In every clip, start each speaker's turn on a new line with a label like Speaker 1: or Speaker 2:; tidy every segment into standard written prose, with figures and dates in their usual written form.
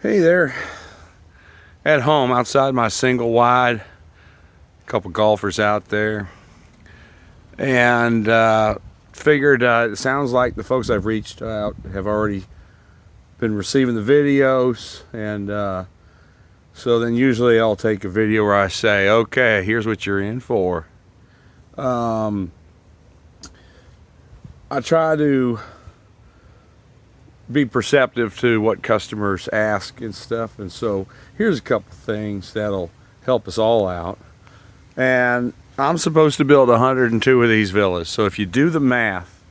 Speaker 1: Hey there, at home outside my single wide, a couple golfers out there, and figured it sounds like the folks I've reached out have already been receiving the videos, and so then usually I'll take a video where I say, okay, here's what you're in for. I try to be perceptive to what customers ask and stuff, and so here's a couple things that'll help us all out. And I'm supposed to build 102 of these villas, so if you do the math,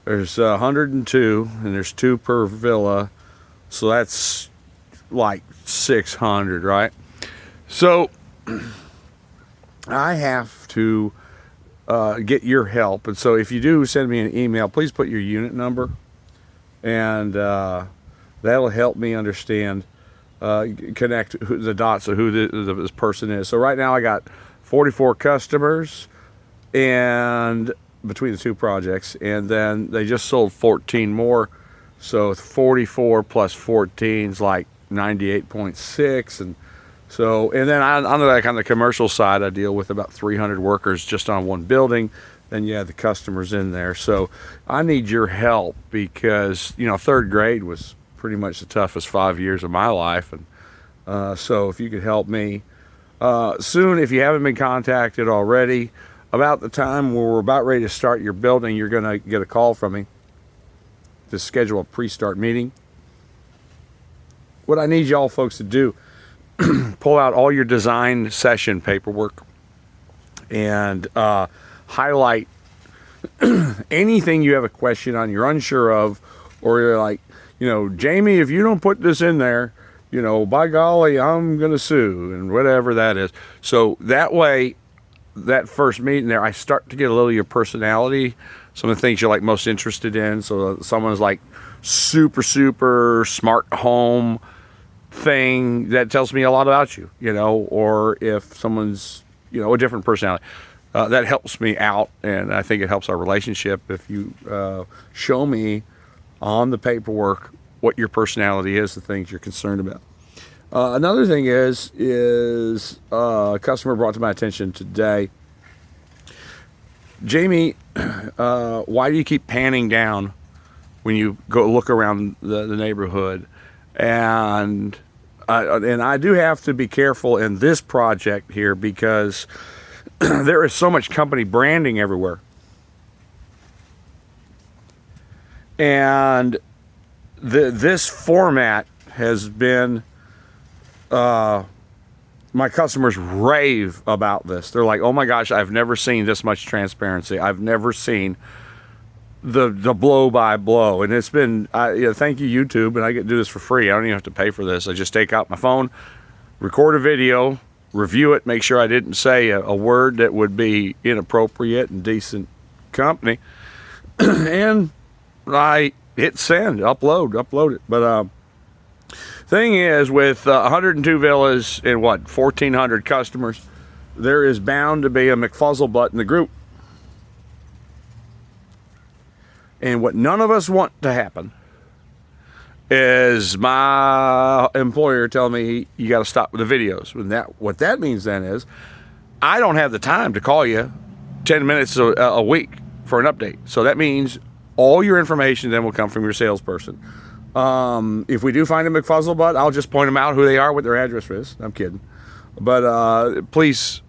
Speaker 1: there's 102 and there's 2 per villa, so that's like 600, right? So I have to get your help, and so if you do send me an email, please put your unit number, and that'll help me understand, connect the dots of who this person is. So right now I got 44 customers, and between the 2 projects, and then they just sold 14 more, so 44 plus 14 is like 98.6. And so, and then on the commercial side, I deal with about 300 workers just on one building. Then you have the customers in there. So I need your help because, you know, 3rd grade was pretty much the toughest 5 years of my life. And so if you could help me soon, if you haven't been contacted already, about the time where we're about ready to start your building, you're going to get a call from me to schedule a pre-start meeting. What I need y'all folks to do, pull out all your design session paperwork and highlight anything you have a question on, you're unsure of, or you're like, you know, Jamie, if you don't put this in there, you know, by golly, I'm going to sue, and whatever that is. So that way, that first meeting there, I start to get a little of your personality, some of the things you're like most interested in. So someone's like super smart home thing, that tells me a lot about you, you know, or if someone's, you know, a different personality. That helps me out, and I think it helps our relationship if you show me on the paperwork what your personality is, the things you're concerned about. Another thing is a customer brought to my attention today. Jamie, why do you keep panning down when you go look around the neighborhood? And I do have to be careful in this project here because there is so much company branding everywhere. And this format has been, my customers rave about this. They're like, oh my gosh, I've never seen this much transparency. I've never seen the blow by blow. And it's been, thank you, YouTube, and I get to do this for free. I don't even have to pay for this. I just take out my phone, record a video, review it, make sure I didn't say a word that would be inappropriate and decent company, and I hit send, upload it. But thing is, with 102 villas and 1,400 customers, there is bound to be a McFuzzlebutt in the group. And what none of us want to happen is my employer telling me you got to stop with the videos. And what that means then is I don't have the time to call you 10 minutes a week for an update. So that means all your information then will come from your salesperson. If we do find a McFuzzlebutt, I'll just point them out who they are, what their address is. I'm kidding. But please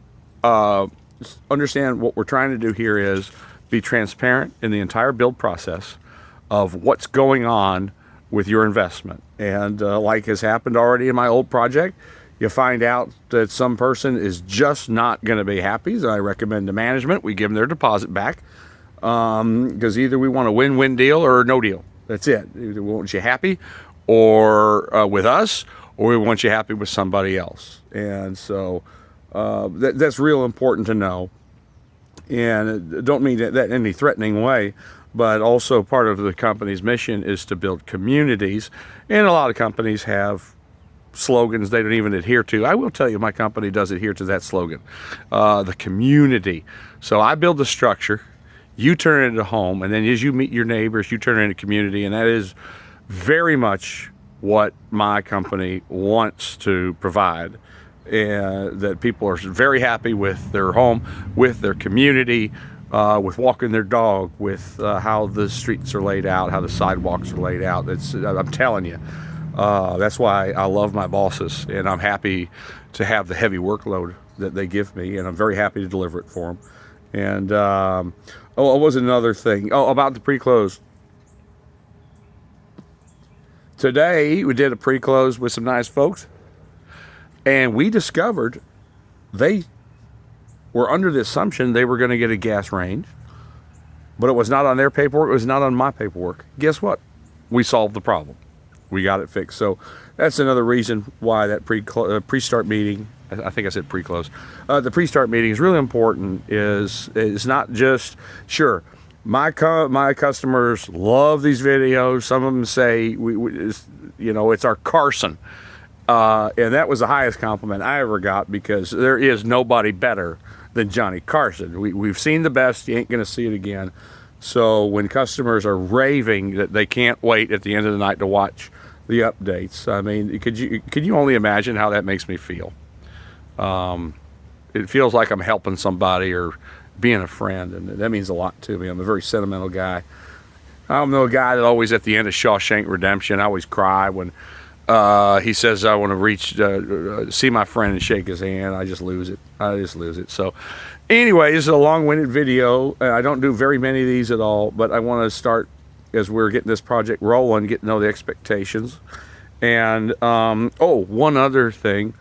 Speaker 1: understand what we're trying to do here is be transparent in the entire build process of what's going on with your investment. And like has happened already in my old project, you find out that some person is just not going to be happy. So I recommend to management we give them their deposit back, because either we want a win-win deal or no deal. That's it. Either we want you happy or with us, or we want you happy with somebody else. And so that's real important to know. And don't mean that in any threatening way, but also part of the company's mission is to build communities. And a lot of companies have slogans they don't even adhere to. I will tell you, my company does adhere to that slogan, the community. So I build the structure, you turn it into home, and then as you meet your neighbors, you turn it into community. And that is very much what my company wants to provide, and that people are very happy with their home, with their community, with walking their dog, with how the streets are laid out, how the sidewalks are laid out. I'm telling you, that's why I love my bosses, and I'm happy to have the heavy workload that they give me, and I'm very happy to deliver it for them. And oh, it was another thing. Oh, about the pre-close. Today we did a pre-close with some nice folks, and we discovered they were under the assumption they were going to get a gas range, but it was not on their paperwork. It was not on my paperwork. Guess what? We solved the problem. We got it fixed. So that's another reason why that pre-start meeting, I think I said pre-close, the pre-start meeting is really important. Is not just, sure, my customers love these videos. Some of them say, it's our Carson. And that was the highest compliment I ever got, because there is nobody better than Johnny Carson. We've seen the best. You ain't going to see it again. So when customers are raving that they can't wait at the end of the night to watch the updates, I mean, could you only imagine how that makes me feel? It feels like I'm helping somebody or being a friend, and that means a lot to me. I'm a very sentimental guy. I'm the guy that always, at the end of Shawshank Redemption, I always cry when he says, I want to see my friend and shake his hand. I just lose it. So anyway, this is a long-winded video. I don't do very many of these at all, but I want to start, as we're getting this project rolling, get to know the expectations. And one other thing,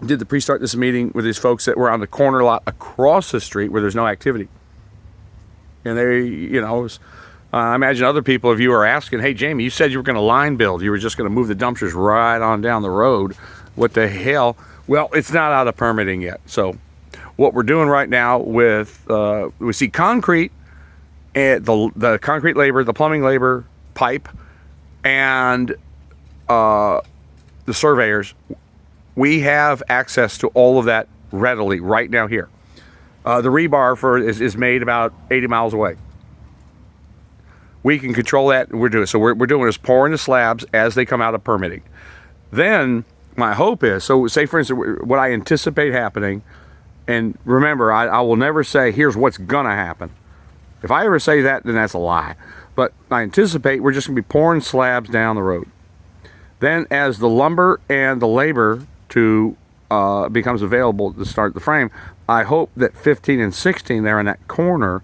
Speaker 1: did the pre-start this meeting with these folks that were on the corner lot across the street where there's no activity. And they, I imagine other people of you are asking, hey, Jamie, you said you were going to line build. You were just going to move the dumpsters right on down the road. What the hell? Well, it's not out of permitting yet. So what we're doing right now with, we see concrete, and the concrete labor, the plumbing labor, pipe, and the surveyors. We have access to all of that readily right now here. The rebar is made about 80 miles away. We can control that, and we're doing it. So we're doing is pouring the slabs as they come out of permitting. Then my hope is, so say for instance, what I anticipate happening, and remember, I will never say, here's what's gonna happen. If I ever say that, then that's a lie. But I anticipate we're just gonna be pouring slabs down the road. Then as the lumber and the labor becomes available to start the frame, I hope that 15 and 16 there in that corner,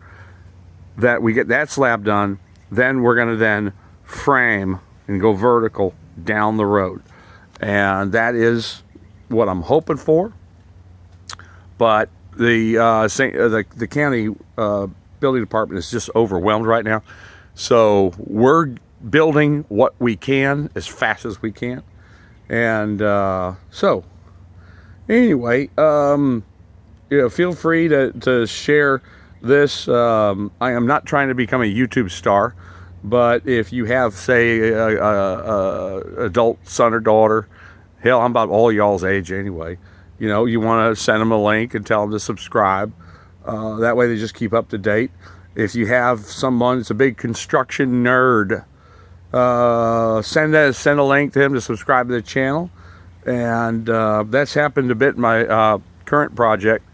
Speaker 1: that we get that slab done. Then we're going to frame and go vertical down the road, and that is what I'm hoping for. But the county building department is just overwhelmed right now, so we're building what we can as fast as we can. And so anyway, feel free to share this. I am not trying to become a YouTube star, but if you have, say, a adult son or daughter, hell, I'm about all y'all's age anyway. You want to send them a link and tell them to subscribe. That way they just keep up to date. If you have someone that's a big construction nerd, send a link to him to subscribe to the channel. And that's happened a bit in my current project,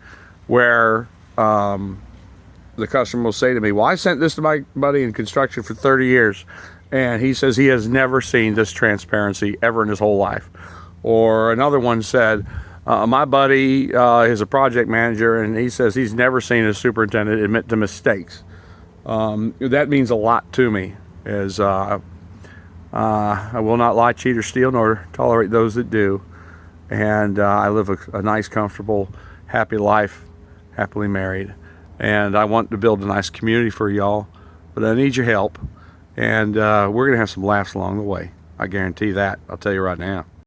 Speaker 1: where the customer will say to me, well, I sent this to my buddy in construction for 30 years, and he says he has never seen this transparency ever in his whole life. Or another one said, my buddy is a project manager, and he says he's never seen a superintendent admit to mistakes. That means a lot to me, as I will not lie, cheat, or steal, nor tolerate those that do. And I live a nice, comfortable, happy life, happily married. And I want to build a nice community for y'all, but I need your help. And we're going to have some laughs along the way. I guarantee that. I'll tell you right now.